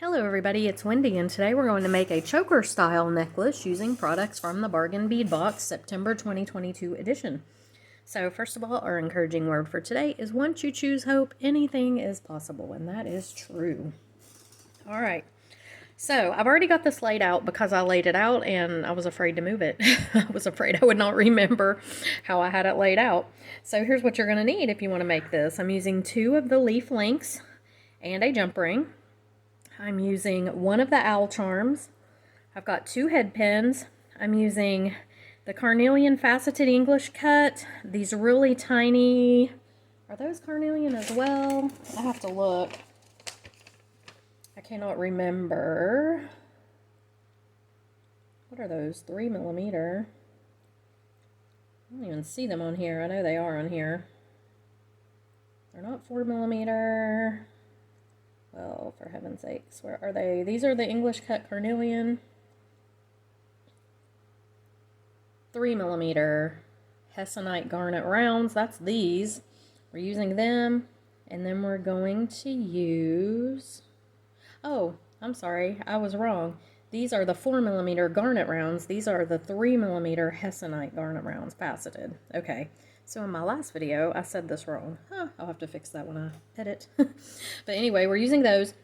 Hello everybody, it's Wendy and today we're going to make a choker style necklace using products from the Bargain Bead Box September 2022 edition. So first of all, our encouraging word for today is once you choose hope, anything is possible, and that is true. Alright, so I've already got this laid out because I laid it out and I was afraid to move it. I was afraid I would not remember how I had it laid out. So here's what you're going to need if you want to make this. I'm using 2 of the leaf links and a jump ring. I'm using 1 of the owl charms. I've got 2 head pins. I'm using the carnelian faceted English cut. These really tiny, are those carnelian as well? I have to look. I cannot remember. What are those? 3mm. I don't even see them on here. I know they are on here. They're not 4mm. Well, for heaven's sakes, where are they? These are the English cut carnelian 3mm Hessonite garnet rounds. That's these. We're using them, and then we're going to use, oh, I'm sorry, I was wrong. These are the 4mm garnet rounds. These are the 3mm Hessonite garnet rounds, faceted. Okay. So in my last video, I said this wrong. I'll have to fix that when I edit. But anyway, we're using those.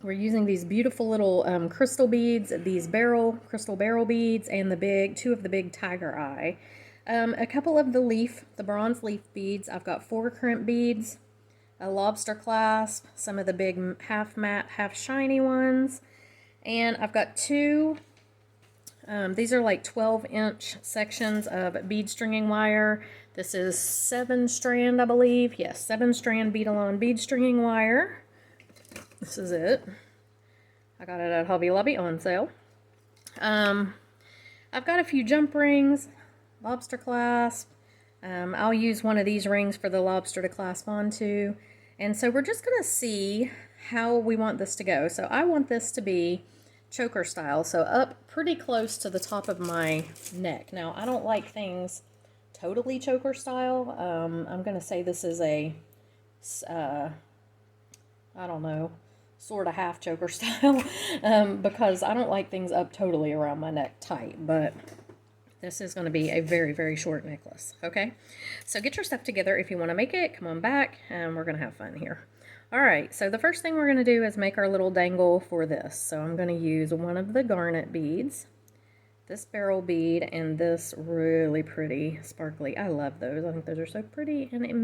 We're using these beautiful little crystal beads, these crystal barrel beads, and the 2 of the big tiger eye. A couple of the bronze leaf beads. I've got 4 crimp beads, a lobster clasp, some of the big half matte, half shiny ones, and I've got 2. These are like 12-inch sections of bead stringing wire. This is 7-strand, I believe. Yes, 7-strand bead-along bead stringing wire. This is it. I got it at Hobby Lobby on sale. I've got a few jump rings, lobster clasp. I'll use one of these rings for the lobster to clasp onto. And so we're just going to see how we want this to go. So I want this to be choker style, so up pretty close to the top of my neck. Now, I don't like things totally choker style. I'm going to say this is a, I don't know, sort of half choker style, because I don't like things up totally around my neck tight, but this is going to be a very, very short necklace, okay? So get your stuff together if you want to make it. Come on back, and we're going to have fun here. Alright, so the first thing we're going to do is make our little dangle for this. So I'm going to use 1 of the garnet beads, this barrel bead, and this really pretty sparkly. I love those. I think those are so pretty, and it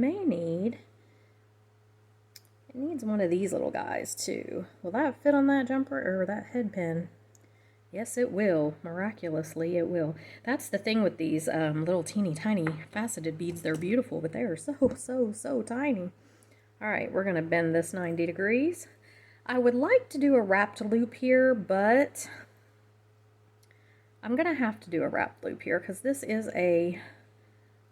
needs one of these little guys too. Will that fit on that jumper or that head pin? Yes, it will. Miraculously, it will. That's the thing with these little teeny tiny faceted beads. They're beautiful, but they are so tiny. Alright, we're going to bend this 90 degrees. I would like to do a wrapped loop here, but I'm going to have to do a wrapped loop here because this is a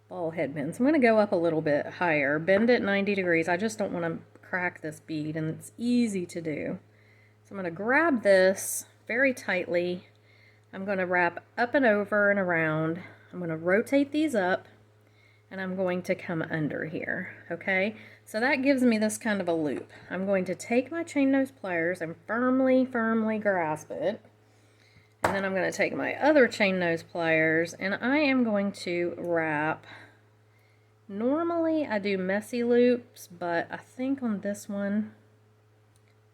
ball head pin. So I'm going to go up a little bit higher, bend it 90 degrees. I just don't want to crack this bead, and it's easy to do. So I'm going to grab this very tightly. I'm going to wrap up and over and around. I'm going to rotate these up, and I'm going to come under here, okay? So that gives me this kind of a loop. I'm going to take my chain nose pliers and firmly grasp it. And then I'm going to take my other chain nose pliers, and I am going to wrap. Normally I do messy loops, but I think on this one,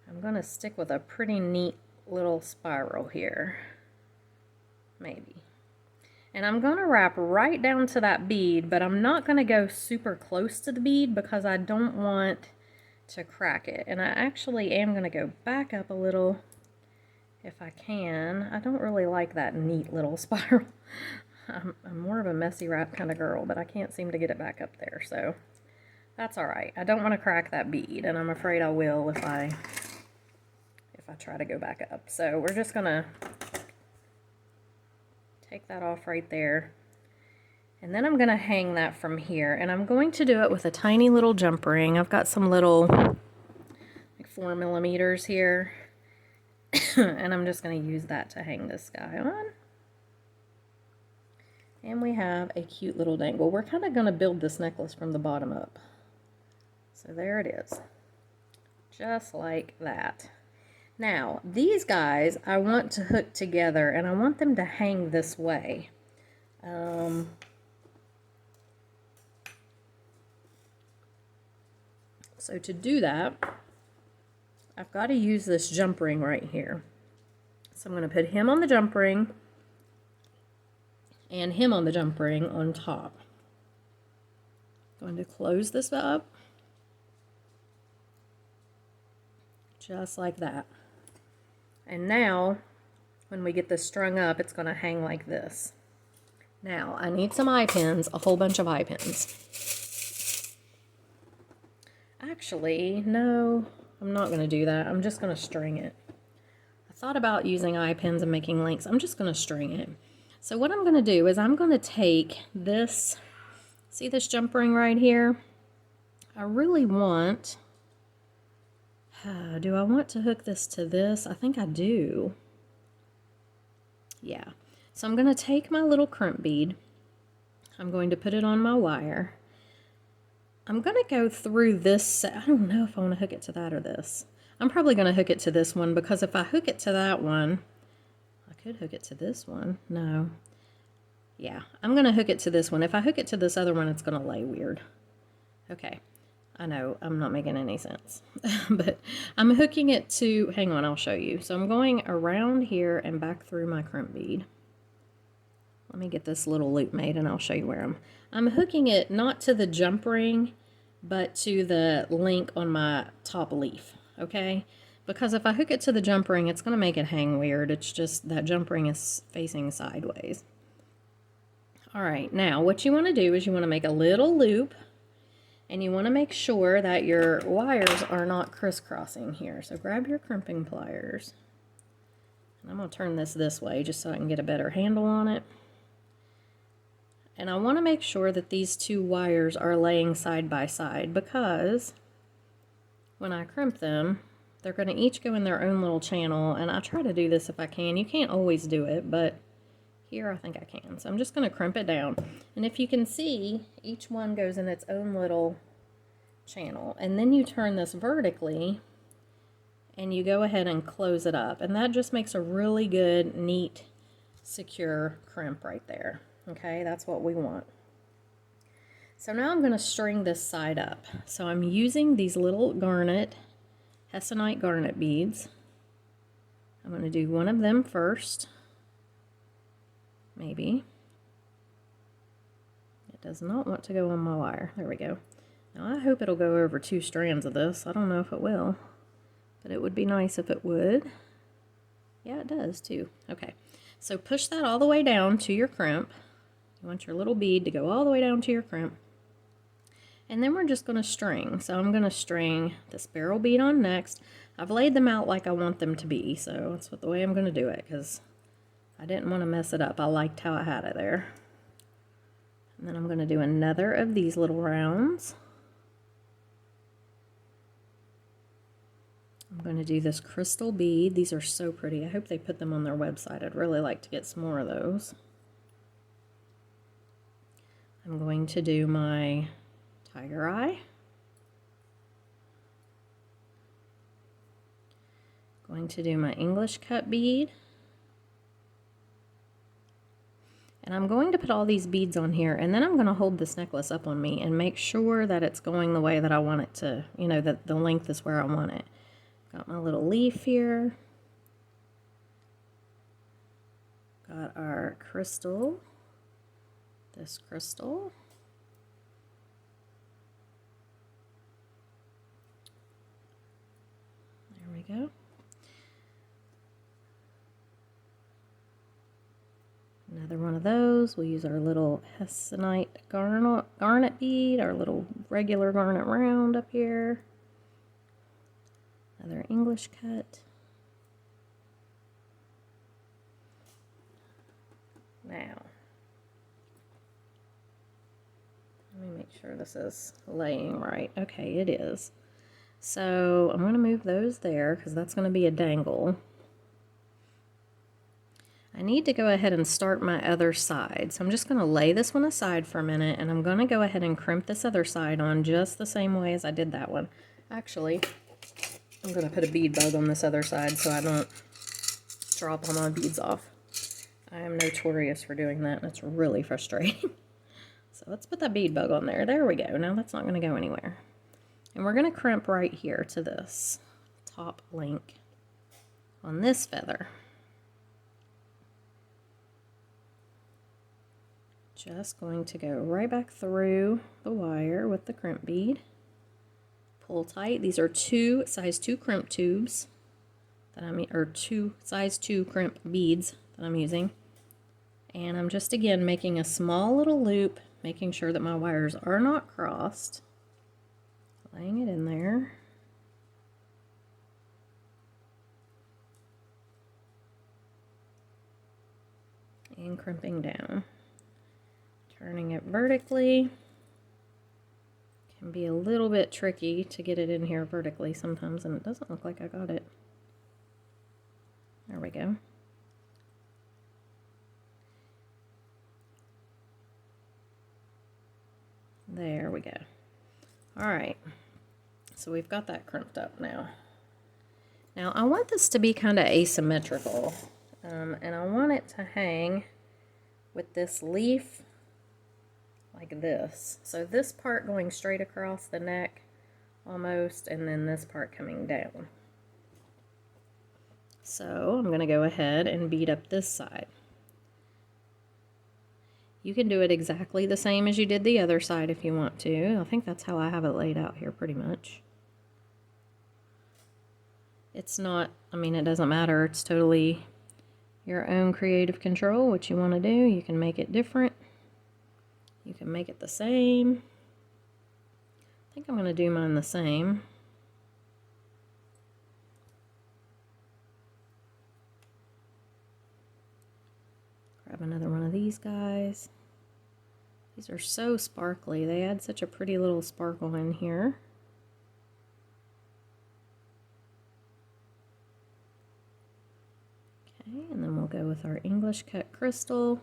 I'm going to stick with a pretty neat little spiral here. Maybe. And I'm going to wrap right down to that bead, but I'm not going to go super close to the bead because I don't want to crack it. And I actually am going to go back up a little if I can. I don't really like that neat little spiral. I'm more of a messy wrap kind of girl, but I can't seem to get it back up there, so that's all right. I don't want to crack that bead, and I'm afraid I will if I try to go back up. So we're just going to take that off right there. And then I'm going to hang that from here. And I'm going to do it with a tiny little jump ring. I've got some little, like 4mm here. And I'm just going to use that to hang this guy on. And we have a cute little dangle. We're kind of going to build this necklace from the bottom up. So there it is. Just like that. Now, these guys I want to hook together, and I want them to hang this way. So to do that, I've got to use this jump ring right here. So I'm going to put him on the jump ring and him on the jump ring on top. Going to close this up just like that. And now when we get this strung up, it's going to hang like this. Now I need some eye pins, a whole bunch of eye pins. Actually, no, I'm not going to do that. I'm just going to string it. I thought about using eye pins and making links. I'm just going to string it. So what I'm going to do is I'm going to take this, see this jump ring right here? I really want, do I want to hook this to this? I think I do. Yeah. So I'm going to take my little crimp bead. I'm going to put it on my wire. I'm going to go through this. I don't know if I want to hook it to that or this. I'm probably going to hook it to this one, because if I hook it to that one, I could hook it to this one. No. Yeah, I'm going to hook it to this one. If I hook it to this other one, it's going to lay weird. Okay. I know I'm not making any sense, but I'm hooking it to, hang on, I'll show you. So I'm going around here and back through my crimp bead. Let me get this little loop made and I'll show you where I'm hooking it not to the jump ring, but to the link on my top leaf, okay? Because if I hook it to the jump ring, it's going to make it hang weird. It's just that jump ring is facing sideways. All right, now what you want to do is you want to make a little loop, and you want to make sure that your wires are not crisscrossing here. So grab your crimping pliers, and I'm going to turn this way just so I can get a better handle on it. And I want to make sure that these two wires are laying side by side, because when I crimp them, they're going to each go in their own little channel, and I try to do this if I can. You can't always do it, but here I think I can. So I'm just going to crimp it down. And if you can see, each one goes in its own little channel. And then you turn this vertically, and you go ahead and close it up. And that just makes a really good, neat, secure crimp right there. Okay, that's what we want. So now I'm going to string this side up. So I'm using these little garnet, Hessonite garnet beads. I'm going to do one of them first. Maybe. It does not want to go on my wire. There we go. Now I hope it'll go over 2 strands of this. I don't know if it will, but it would be nice if it would. Yeah, it does too. Okay, so push that all the way down to your crimp. You want your little bead to go all the way down to your crimp. And then we're just going to string. So I'm going to string the spiral bead on next. I've laid them out like I want them to be, so that's the way I'm going to do it, because I didn't want to mess it up. I liked how I had it there. And then I'm going to do another of these little rounds. I'm going to do this crystal bead. These are so pretty. I hope they put them on their website. I'd really like to get some more of those. I'm going to do my tiger eye. Going to do my English cut bead. And I'm going to put all these beads on here, and then I'm going to hold this necklace up on me and make sure that it's going the way that I want it to, you know, that the length is where I want it. Got my little leaf here. Got our crystal. This crystal. There we go. Another one of those. We'll use our little Hessonite garnet bead, our little regular garnet round up here. Another English cut. Now, let me make sure this is laying right. Okay, it is. So I'm going to move those there because that's going to be a dangle. I need to go ahead and start my other side. So I'm just going to lay this one aside for a minute, and I'm going to go ahead and crimp this other side on just the same way as I did that one. Actually, I'm going to put a bead bug on this other side so I don't drop all my beads off. I am notorious for doing that, and it's really frustrating. So let's put that bead bug on there. There we go. Now that's not going to go anywhere. And we're going to crimp right here to this top link on this feather. Just going to go right back through the wire with the crimp bead. Pull tight. These are size 2 crimp tubes that size 2 crimp beads that I'm using. And I'm just again making a small little loop, making sure that my wires are not crossed. Laying it in there. And crimping down. Turning it vertically. Can be a little bit tricky to get it in here vertically sometimes, and it doesn't look like I got it. There we go. There we go. All right. So we've got that crimped up now. Now I want this to be kind of asymmetrical, and I want it to hang with this leaf like this. So this part going straight across the neck almost, and then this part coming down. So I'm going to go ahead and bead up this side. You can do it exactly the same as you did the other side if you want to. I think that's how I have it laid out here pretty much. It's not, I mean, it doesn't matter. It's totally your own creative control, what you want to do. You can make it different. You can make it the same. I think I'm going to do mine the same. Grab another one of these guys. These are so sparkly. They add such a pretty little sparkle in here. Okay, and then we'll go with our English cut crystal,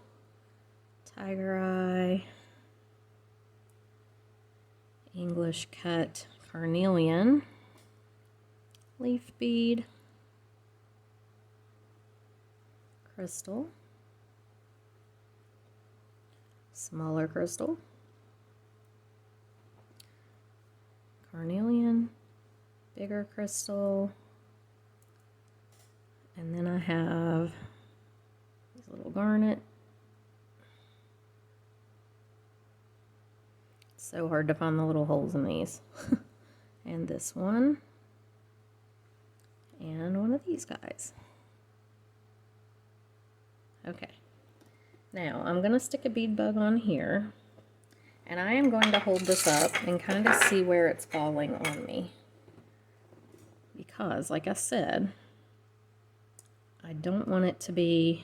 tiger eye, English cut carnelian, leaf bead, crystal, smaller crystal, carnelian, bigger crystal, and then I have this little garnet. It's so hard to find the little holes in these. And this one, and one of these guys. Okay. Now, I'm going to stick a bead bug on here, and I am going to hold this up and kind of see where it's falling on me. Because, like I said, I don't want it to be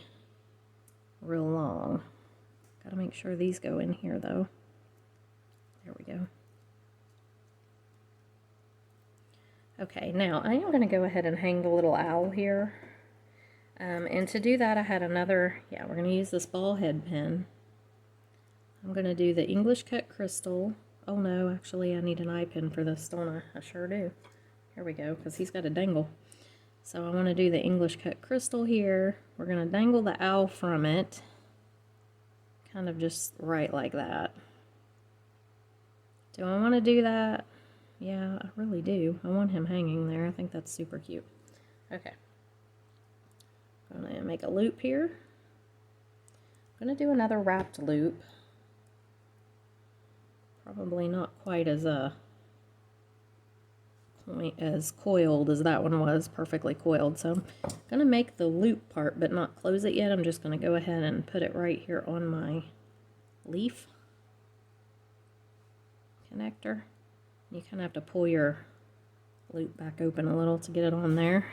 real long. Got to make sure these go in here, though. There we go. Okay, now I am going to go ahead and hang the little owl here. And to do that, I had another, we're going to use this ball head pin. I'm going to do the English cut crystal. Oh no, actually I need an eye pin for this, don't I? I sure do. Here we go, because he's got a dangle. So I want to do the English cut crystal here. We're going to dangle the owl from it. Kind of just right like that. Do I want to do that? Yeah, I really do. I want him hanging there. I think that's super cute. Okay. I'm going to make a loop here. I'm going to do another wrapped loop. Probably not quite as coiled as that one was, perfectly coiled. So I'm going to make the loop part but not close it yet. I'm just going to go ahead and put it right here on my leaf connector. You kind of have to pull your loop back open a little to get it on there.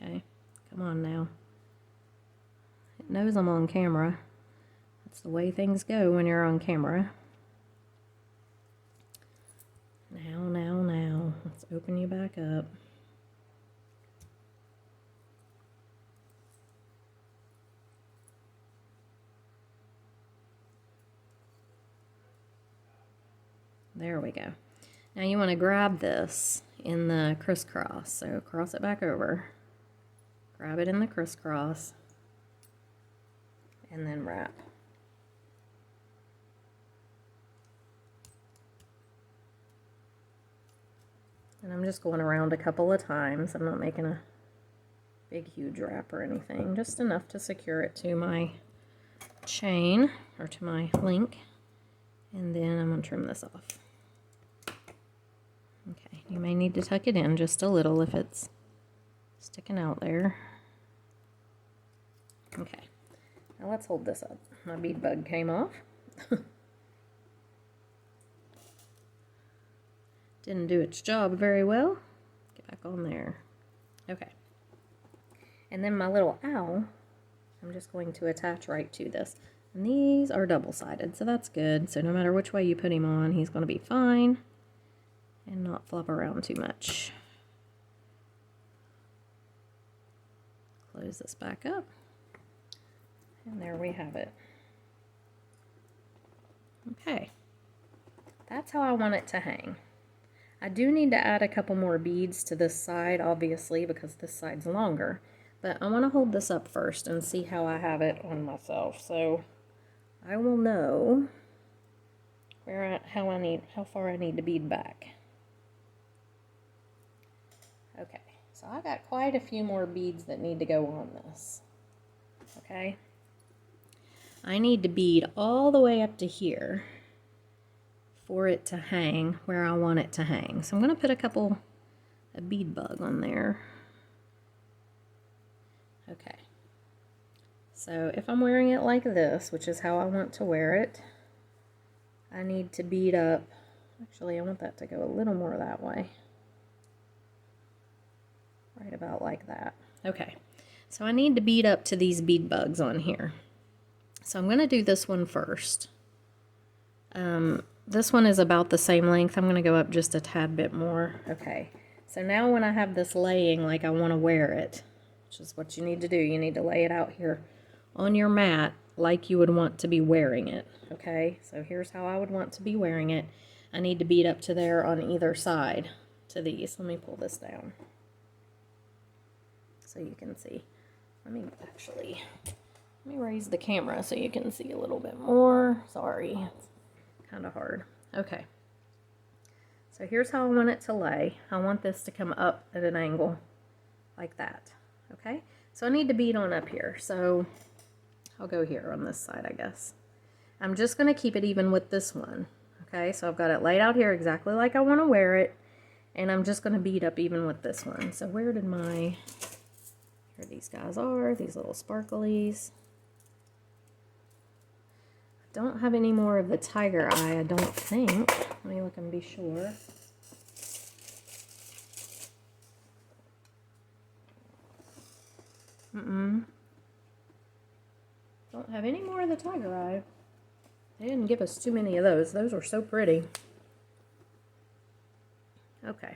Okay, come on now. It knows I'm on camera. That's the way things go when you're on camera. Now. Let's open you back up. There we go. Now you want to grab this in the crisscross. So cross it back over. Grab it in the crisscross. And then wrap. And I'm just going around a couple of times. I'm not making a big huge wrap or anything, just enough to secure it to my chain or to my link. And then I'm going to trim this off. Okay, you may need to tuck it in just a little if it's sticking out there. Okay, now let's hold this up. My bead bug came off. Didn't do its job very well. Get back on there. Okay. And then my little owl, I'm just going to attach right to this. And these are double-sided, so that's good. So no matter which way you put him on, he's going to be fine and not flop around too much. Close this back up. And there we have it. Okay. That's how I want it to hang. I do need to add a couple more beads to this side, obviously, because this side's longer. But I want to hold this up first and see how I have it on myself. So I will know how far I need to bead back. Okay, so I got quite a few more beads that need to go on this. Okay, I need to bead all the way up to here for it to hang where I want it to hang. So I'm going to put a bead bug on there. Okay. So if I'm wearing it like this, which is how I want to wear it, I need to bead up. Actually, I want that to go a little more that way. Right about like that. Okay. So I need to bead up to these bead bugs on here. So I'm going to do this one first. This one is about the same length. I'm going to go up just a tad bit more. Okay, so now when I have this laying like I want to wear it, which is what you need to do, you need to lay it out here on your mat like you would want to be wearing it. Okay, so here's how I would want to be wearing it. I need to bead up to there on either side to these. Let me pull this down so you can see. Let me raise the camera so you can see a little bit more. Sorry. Kind of hard. Okay. So here's how I want it to lay. I want this to come up at an angle like that. Okay. So I need to bead on up here. So I'll go here on this side, I guess. I'm just going to keep it even with this one. Okay. So I've got it laid out here exactly like I want to wear it. And I'm just going to bead up even with this one. So where did here these guys are, these little sparklies. Don't have any more of the tiger eye, I don't think. Let me look and be sure. Don't have any more of the tiger eye. They didn't give us too many of those. Those were so pretty. Okay.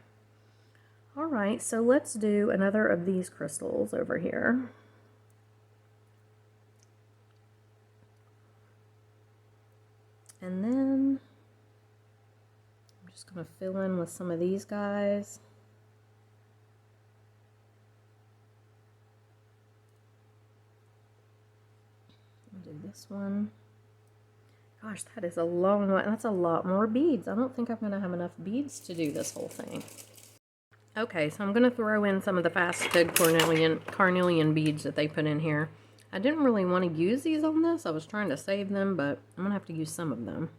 All right, so let's do another of these crystals over here. And then I'm just going to fill in with some of these guys. I'll do this one. Gosh, that is a long one. That's a lot more beads. I don't think I'm going to have enough beads to do this whole thing. Okay, so I'm going to throw in some of the faceted carnelian beads that they put in here. I didn't really want to use these on this. I was trying to save them, but I'm going to have to use some of them.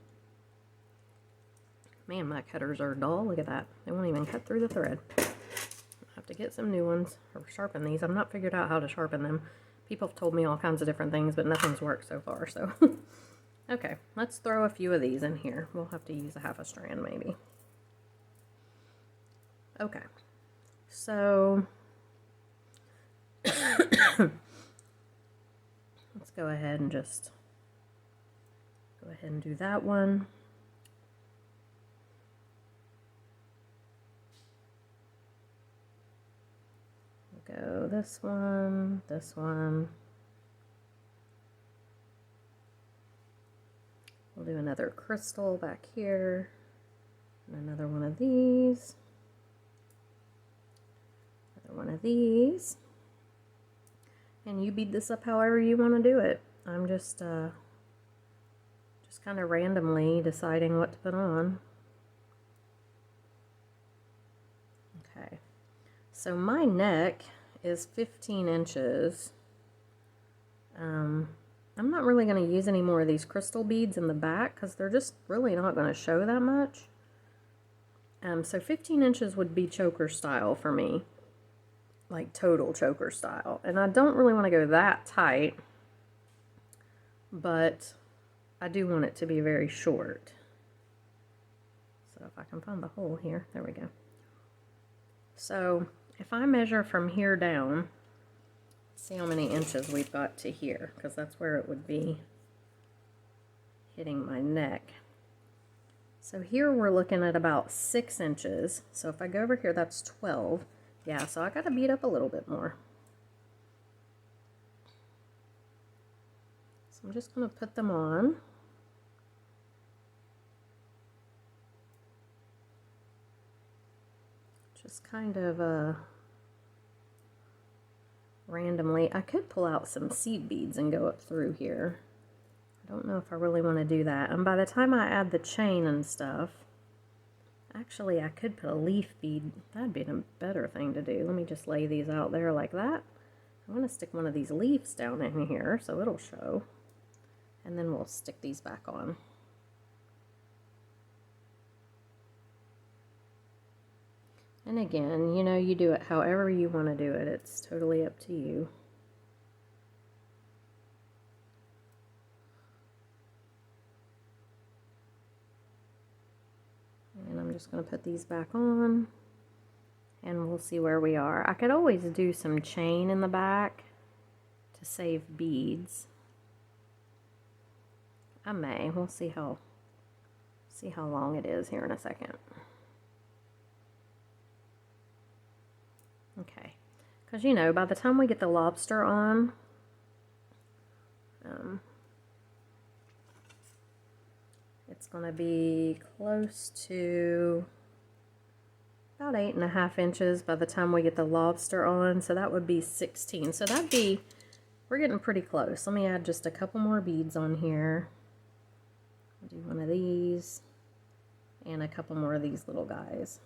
Man, my cutters are dull. Look at that. They won't even cut through the thread. I'll have to get some new ones or sharpen these. I've not figured out how to sharpen them. People have told me all kinds of different things, but nothing's worked so far, so. Okay, let's throw a few of these in here. We'll have to use a half a strand maybe. Okay, so let's go ahead and just do that one. We'll go this one, this one. We'll do another crystal back here. And another one of these. Another one of these. And you bead this up however you want to do it. I'm just kind of randomly deciding what to put on. Okay, so my neck is 15 inches. I'm not really going to use any more of these crystal beads in the back because they're just really not going to show that much. So 15 inches would be choker style for me, like total choker style. And I don't really want to go that tight, but I do want it to be very short. So if I can find the hole here, there we go. So if I measure from here down, see how many inches we've got to here, because that's where it would be hitting my neck. So here we're looking at about 6 inches. So if I go over here, that's 12. Yeah, so I got to bead up a little bit more. So I'm just going to put them on. Just kind of randomly. I could pull out some seed beads and go up through here. I don't know if I really want to do that. And by the time I add the chain and stuff, actually I could put a leaf bead. That'd be a better thing to do. Let me just lay these out there like that. I'm going to stick one of these leaves down in here so it'll show. And then we'll stick these back on. And again, you know, you do it however you want to do it. It's totally up to you. And I'm just going to put these back on. And we'll see where we are. I could always do some chain in the back to save beads. I may. We'll see how long it is here in a second. Okay, because you know, by the time we get the lobster on, it's going to be close to about 8.5 inches by the time we get the lobster on, so that would be 16. So that'd be, we're getting pretty close. Let me add just a couple more beads on here. I'll do one of these and a couple more of these little guys.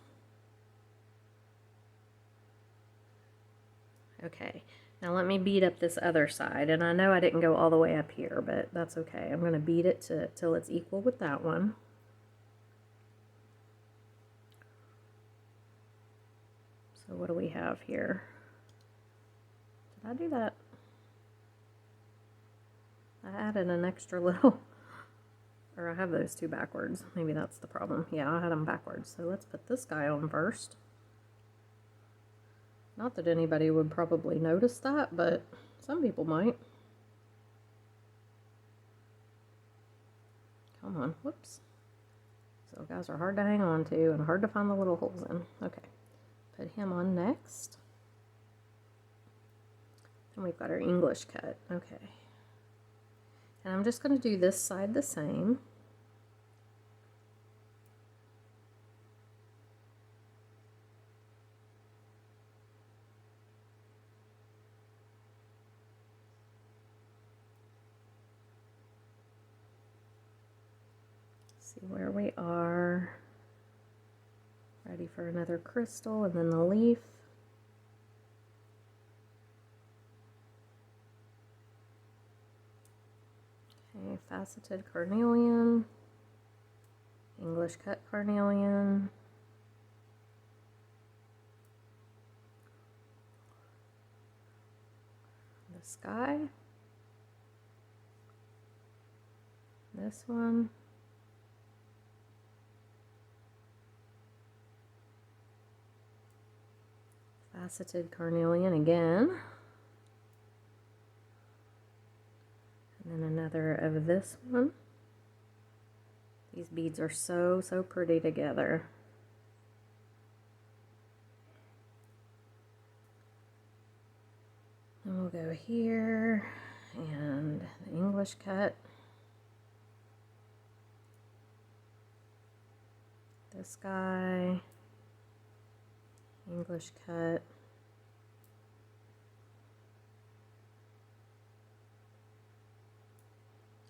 Okay, now let me bead up this other side, and I know I didn't go all the way up here, but that's okay. I'm going to bead it till it's equal with that one. So what do we have here? Did I do that? I added an extra little, or I have those two backwards. Maybe that's the problem. Yeah, I had them backwards. So let's put this guy on first. Not that anybody would probably notice that, but some people might. Come on, whoops. So guys are hard to hang on to and hard to find the little holes in. Okay, put him on next. And we've got our English cut, okay. And I'm just gonna do this side the same. See where we are. Ready for another crystal and then the leaf. Okay, faceted carnelian, English cut carnelian, the sky, this one, faceted carnelian again, and then another of this one. These beads are so pretty together. And we'll go here and the English cut. This guy, English cut.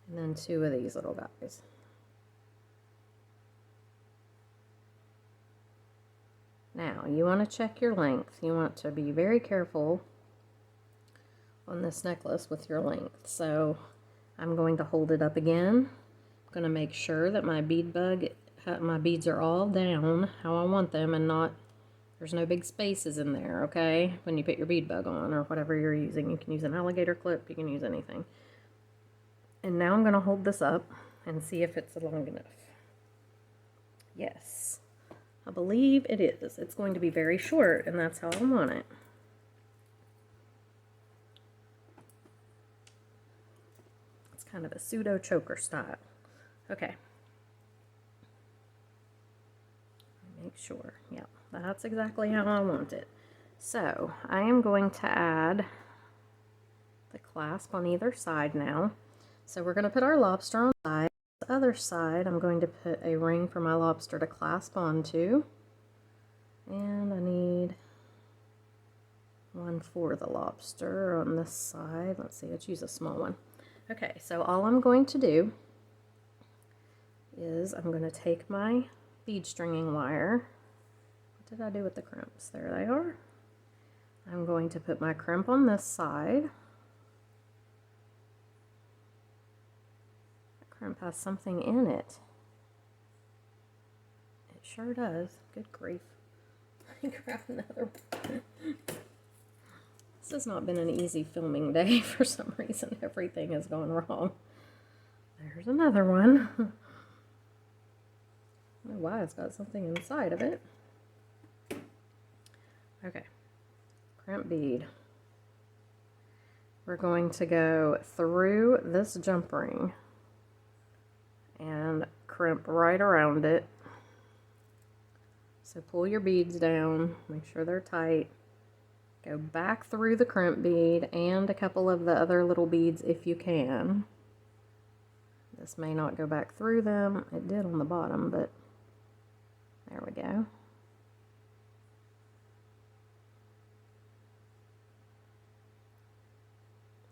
And then 2 of these little guys. Now, you want to check your length. You want to be very careful on this necklace with your length. So, I'm going to hold it up again. I'm going to make sure that my beads are all down how I want them and not, there's no big spaces in there, okay? When you put your bead bug on or whatever you're using. You can use an alligator clip, you can use anything. And now I'm going to hold this up and see if it's long enough. Yes, I believe it is. It's going to be very short, and that's how I want it. It's kind of a pseudo choker style. Okay. Make sure. Yeah, that's exactly how I want it. So I am going to add the clasp on either side now. So we're going to put our lobster on the side. The other side, I'm going to put a ring for my lobster to clasp onto. And I need one for the lobster on this side. Let's see, let's use a small one. Okay, so all I'm going to do is I'm going to take my bead stringing wire. What did I do with the crimps? There they are. I'm going to put my crimp on this side. Crimp has something in it. It sure does. Good grief. Let me grab another one. This has not been an easy filming day for some reason. Everything has gone wrong. There's another one. I don't know why it's got something inside of it. Okay. Crimp bead. We're going to go through this jump ring and crimp right around it. So pull your beads down, make sure they're tight. Go back through the crimp bead and a couple of the other little beads if you can. This may not go back through them. It did on the bottom, but there we go.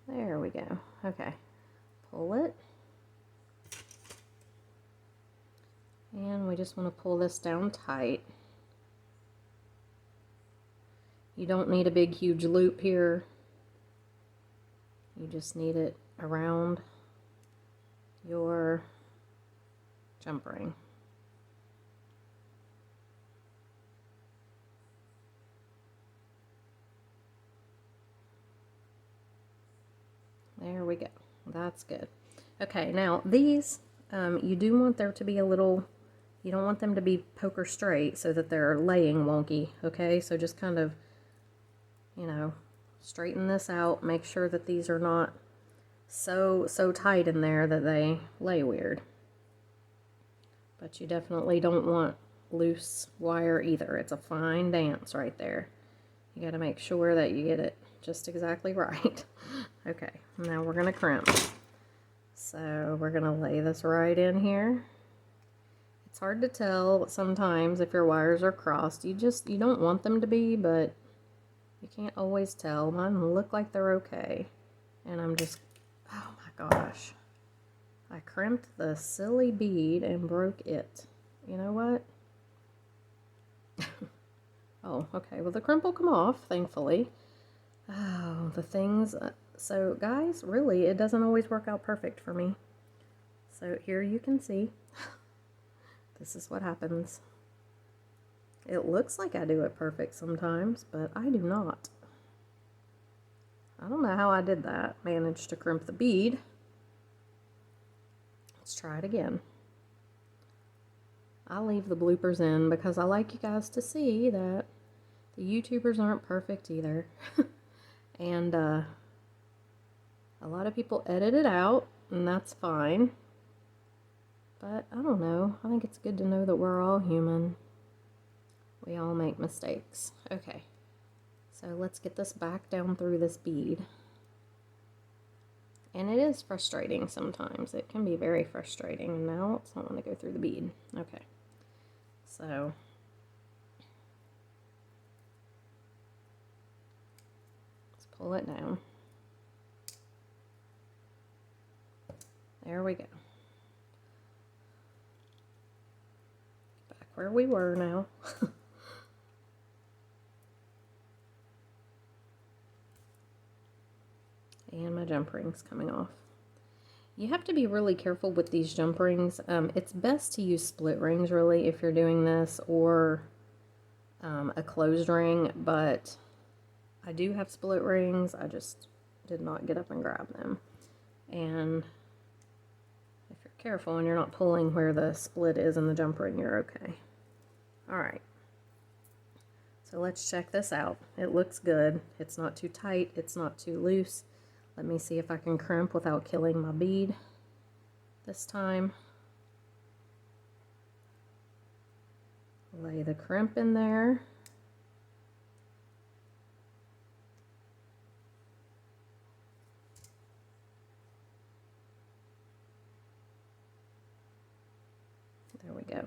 There we go. Okay, pull it. And we just want to pull this down tight. You don't need a big huge loop here. You just need it around your jump ring. There we go. That's good. Okay, now these, you do want there to be a little, you don't want them to be poker straight so that they're laying wonky, okay? So just kind of, you know, straighten this out. Make sure that these are not so tight in there that they lay weird. But you definitely don't want loose wire either. It's a fine dance right there. You got to make sure that you get it just exactly right. Okay, now we're going to crimp. So we're going to lay this right in here. It's hard to tell sometimes if your wires are crossed. You don't want them to be, but you can't always tell. Mine look like they're okay. And I'm just, oh my gosh. I crimped the silly bead and broke it. You know what? Oh, okay. Well, the crimp will come off, thankfully. Oh, the things. So, guys, really, it doesn't always work out perfect for me. So, here you can see. This is what happens. It looks like I do it perfect sometimes, but I do not. I don't know how I did that. Managed to crimp the bead. Let's try it again. I'll leave the bloopers in because I like you guys to see that the YouTubers aren't perfect either. And a lot of people edit it out, and that's fine. But I don't know. I think it's good to know that we're all human. We all make mistakes. Okay. So let's get this back down through this bead. And it is frustrating sometimes. It can be very frustrating. And now I don't want to go through the bead. Okay. So let's pull it down. There we go. Back where we were now. And my jump ring's coming off. You have to be really careful with these jump rings. It's best to use split rings really if you're doing this, or a closed ring, but I do have split rings. I just did not get up and grab them. And if you're careful and you're not pulling where the split is in the jump ring, you're okay. Alright, so let's check this out. It looks good. It's not too tight, it's not too loose. Let me see if I can crimp without killing my bead this time. Lay the crimp in there. There we go.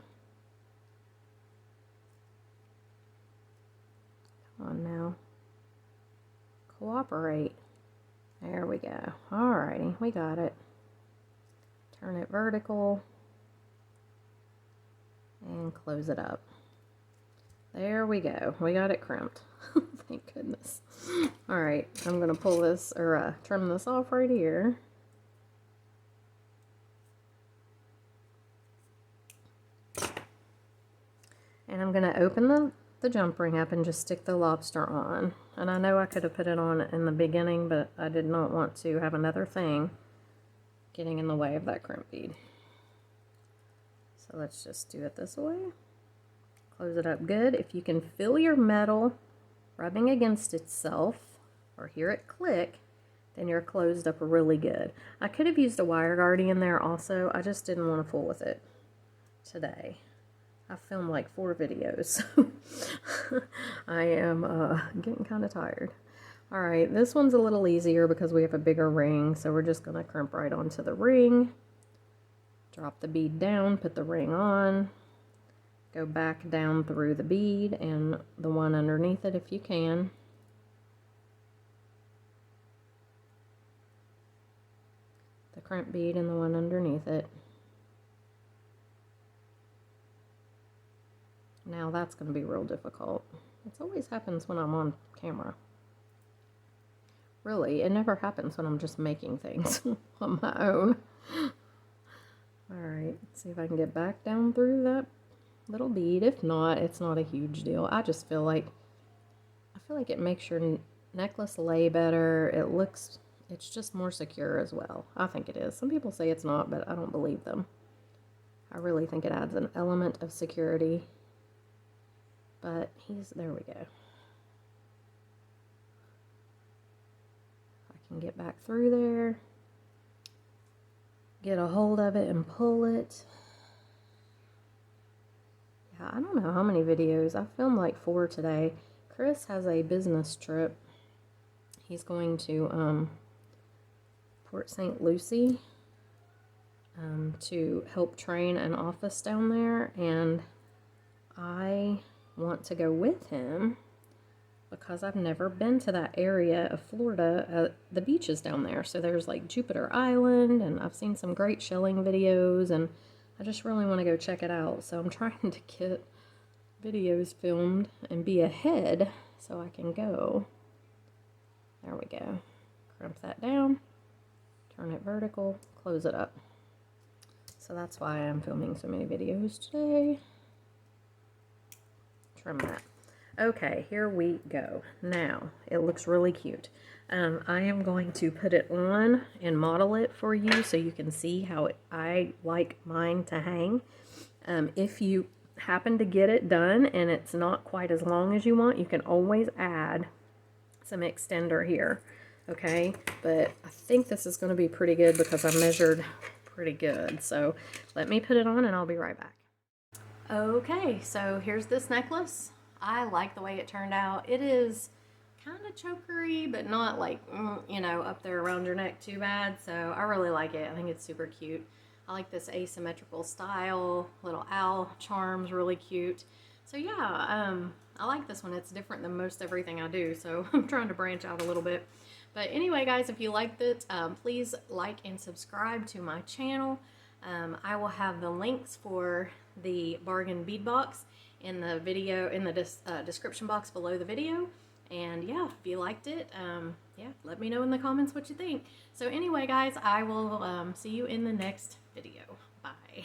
Come on now. Cooperate. There we go. Alrighty, we got it. Turn it vertical and close it up. There we go. We got it crimped. Thank goodness. Alright, I'm going to pull this, or trim this off right here. And I'm going to open the jump ring up and just stick the lobster on. And I know I could have put it on in the beginning, but I did not want to have another thing getting in the way of that crimp bead. So let's just do it this way. Close it up good. If you can feel your metal rubbing against itself or hear it click, then you're closed up really good. I could have used a wire guardian there also. I just didn't want to fool with it today. I filmed like 4 videos. I am getting kind of tired. Alright, this one's a little easier because we have a bigger ring, so we're just going to crimp right onto the ring. Drop the bead down, put the ring on. Go back down through the bead and the one underneath it if you can. The crimp bead and the one underneath it. Now that's going to be real difficult. It always happens when I'm on camera. Really, it never happens when I'm just making things on my own. Alright, see if I can get back down through that little bead. If not, it's not a huge deal. I just feel like it makes your necklace lay better. It's just more secure as well. I think it is. Some people say it's not, but I don't believe them. I really think it adds an element of security. But there we go. I can get back through there, get a hold of it and pull it. Yeah, I don't know how many videos. I filmed like 4 today. Chris has a business trip. He's going to Port St. Lucie to help train an office down there, and I want to go with him because I've never been to that area of Florida, the beaches down there. So there's like Jupiter Island, and I've seen some great shelling videos, and I just really want to go check it out. So I'm trying to get videos filmed and be ahead so I can go. There we go. Crimp that down, turn it vertical, close it up. So that's why I'm filming so many videos today. Trim that. Okay, here we go. Now, it looks really cute. I am going to put it on and model it for you so you can see how I like mine to hang. If you happen to get it done and it's not quite as long as you want, you can always add some extender here. Okay, but I think this is going to be pretty good because I measured pretty good. So let me put it on and I'll be right back. Okay, so here's this necklace. I like the way it turned out. It is kind of chokery, but not like, you know, up there around your neck too bad. So I really like it. I think it's super cute. I like this asymmetrical style. Little owl charms, really cute. So yeah, I like this one. It's different than most everything I do, so I'm trying to branch out a little bit. But anyway, guys, if you liked it, please like and subscribe to my channel. I will have the links for the bargain bead box in the video, in the description box below the video. And yeah, if you liked it, yeah, let me know in the comments what you think. So anyway, guys, I will see you in the next video. Bye.